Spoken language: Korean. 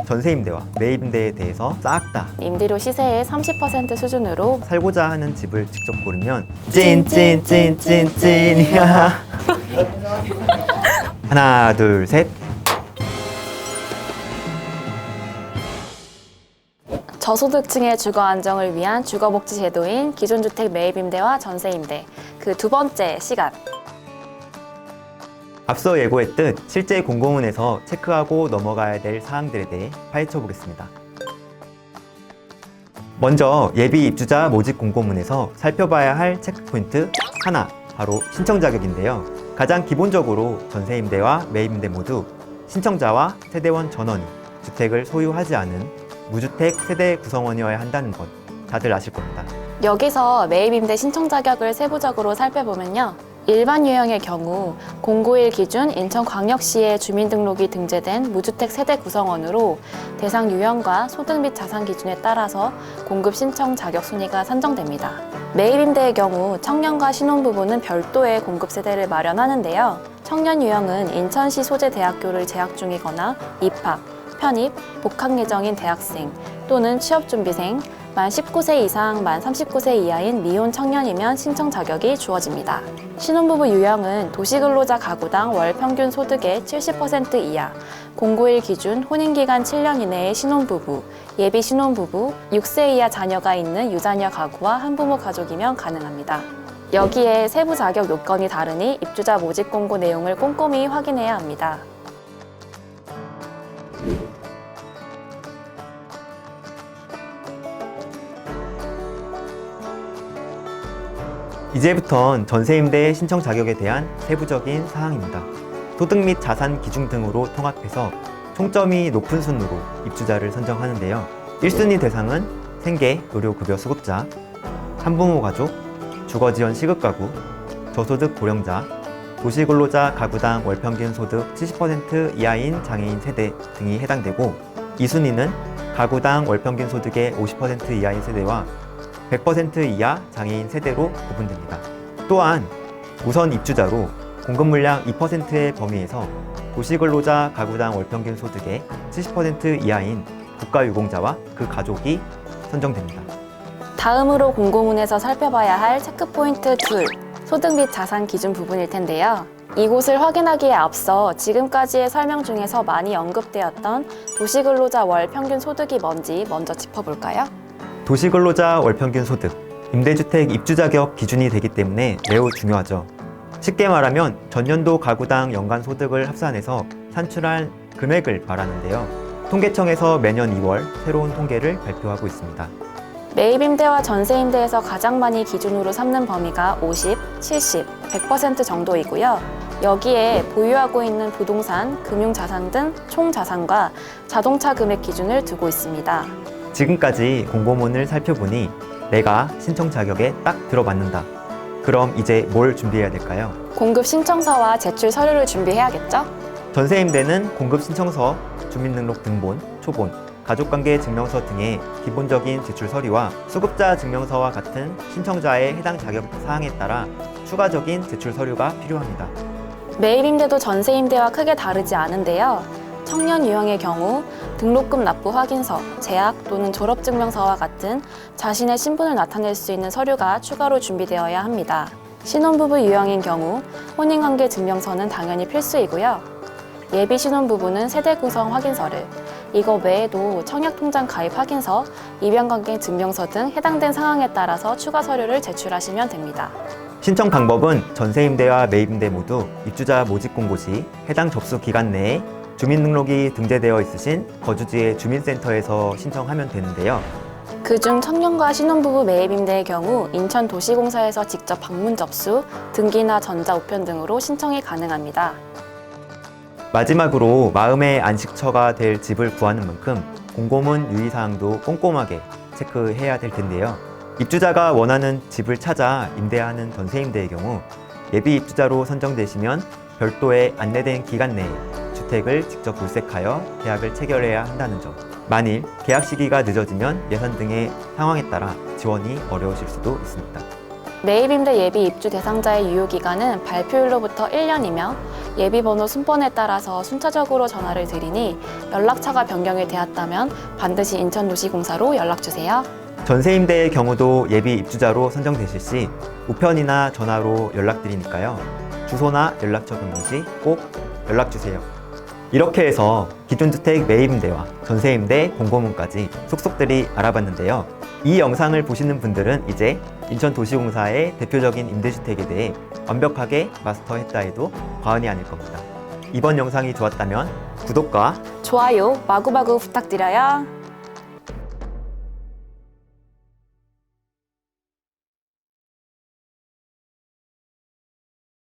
전세임대와 매입임대에 대해서 싹 다 임대료 시세의 30% 수준으로 살고자 하는 집을 직접 고르면 찐이야. 하나, 둘, 셋. 저소득층의 주거 안정을 위한 주거복지 제도인 기존주택 매입임대와 전세임대, 그 두 번째 시간. 앞서 예고했듯 실제 공고문에서 체크하고 넘어가야 될 사항들에 대해 파헤쳐 보겠습니다. 먼저 예비 입주자 모집 공고문에서 살펴봐야 할 체크포인트 하나, 바로 신청 자격인데요. 가장 기본적으로 전세임대와 매입임대 모두 신청자와 세대원 전원이 주택을 소유하지 않은 무주택 세대 구성원이어야 한다는 것 다들 아실 겁니다. 여기서 매입임대 신청 자격을 세부적으로 살펴보면요. 일반 유형의 경우 091 기준 인천광역시에 주민등록이 등재된 무주택 세대 구성원으로 대상 유형과 소득 및 자산 기준에 따라서 공급 신청 자격 순위가 산정됩니다. 매입임대의 경우 청년과 신혼부부는 별도의 공급 세대를 마련하는데요. 청년 유형은 인천시 소재 대학교를 재학 중이거나 입학, 편입, 복학 예정인 대학생 또는 취업준비생, 만 19세 이상 만 39세 이하인 미혼 청년이면 신청 자격이 주어집니다. 신혼부부 유형은 도시근로자 가구당 월 평균 소득의 70% 이하, 091 기준 혼인기간 7년 이내의 신혼부부, 예비 신혼부부, 6세 이하 자녀가 있는 유자녀 가구와 한부모 가족이면 가능합니다. 여기에 세부 자격 요건이 다르니 입주자 모집 공고 내용을 꼼꼼히 확인해야 합니다. 이제부턴 전세임대 신청 자격에 대한 세부적인 사항입니다. 소득 및 자산 기준 등으로 통합해서 총점이 높은 순으로 입주자를 선정하는데요. 1순위 대상은 생계, 의료급여 수급자, 한부모 가족, 주거지원 시급가구, 저소득 고령자, 도시근로자 가구당 월평균 소득 70% 이하인 장애인 세대 등이 해당되고, 2순위는 가구당 월평균 소득의 50% 이하인 세대와 100% 이하 장애인 세대로 구분됩니다. 또한 우선 입주자로 공급 물량 2%의 범위에서 도시근로자 가구당 월평균 소득의 70% 이하인 국가유공자와 그 가족이 선정됩니다. 다음으로 공고문에서 살펴봐야 할 체크포인트 2, 소득 및 자산 기준 부분일 텐데요. 이곳을 확인하기에 앞서 지금까지의 설명 중에서 많이 언급되었던 도시근로자 월 평균 소득이 뭔지 먼저 짚어볼까요? 도시근로자 월평균 소득, 임대주택 입주 자격 기준이 되기 때문에 매우 중요하죠. 쉽게 말하면 전년도 가구당 연간 소득을 합산해서 산출한 금액을 말하는데요. 통계청에서 매년 2월 새로운 통계를 발표하고 있습니다. 매입임대와 전세임대에서 가장 많이 기준으로 삼는 범위가 50, 70, 100% 정도이고요. 여기에 보유하고 있는 부동산, 금융자산 등 총자산과 자동차 금액 기준을 두고 있습니다. 지금까지 공고문을 살펴보니 내가 신청 자격에 딱 들어맞는다. 그럼 이제 뭘 준비해야 될까요? 공급 신청서와 제출 서류를 준비해야겠죠? 전세임대는 공급 신청서, 주민등록 등본, 초본, 가족관계 증명서 등의 기본적인 제출 서류와 수급자 증명서와 같은 신청자의 해당 자격 사항에 따라 추가적인 제출 서류가 필요합니다. 매입임대도 전세임대와 크게 다르지 않은데요. 청년 유형의 경우 등록금 납부 확인서, 재학 또는 졸업증명서와 같은 자신의 신분을 나타낼 수 있는 서류가 추가로 준비되어야 합니다. 신혼부부 유형인 경우 혼인관계 증명서는 당연히 필수이고요. 예비 신혼부부는 세대 구성 확인서를, 이거 외에도 청약통장 가입 확인서, 입양관계 증명서 등 해당된 상황에 따라서 추가 서류를 제출하시면 됩니다. 신청 방법은 전세임대와 매입임대 모두 입주자 모집 공고 시 해당 접수 기간 내에 주민등록이 등재되어 있으신 거주지의 주민센터에서 신청하면 되는데요. 그중 청년과 신혼부부 매입임대의 경우 인천도시공사에서 직접 방문 접수, 등기나 전자우편 등으로 신청이 가능합니다. 마지막으로 마음의 안식처가 될 집을 구하는 만큼 공고문 유의사항도 꼼꼼하게 체크해야 될 텐데요. 입주자가 원하는 집을 찾아 임대하는 전세임대의 경우 예비 입주자로 선정되시면 별도의 안내된 기간 내에 주택을 직접 물색하여 계약을 체결해야 한다는 점. 만일 계약 시기가 늦어지면 예산 등의 상황에 따라 지원이 어려우실 수도 있습니다. 매입임대 예비 입주 대상자의 유효기간은 발표일로부터 1년이며 예비번호 순번에 따라서 순차적으로 전화를 드리니 연락처가 변경이 되었다면 반드시 인천도시공사로 연락주세요. 전세임대의 경우도 예비 입주자로 선정되실 시 우편이나 전화로 연락드리니까요. 주소나 연락처 변경 시 꼭 연락주세요. 이렇게 해서 기존주택 매입임대와 전세임대 공고문까지 속속들이 알아봤는데요. 이 영상을 보시는 분들은 이제 인천도시공사의 대표적인 임대주택에 대해 완벽하게 마스터했다 해도 과언이 아닐 겁니다. 이번 영상이 좋았다면 구독과 좋아요 마구마구 부탁드려요.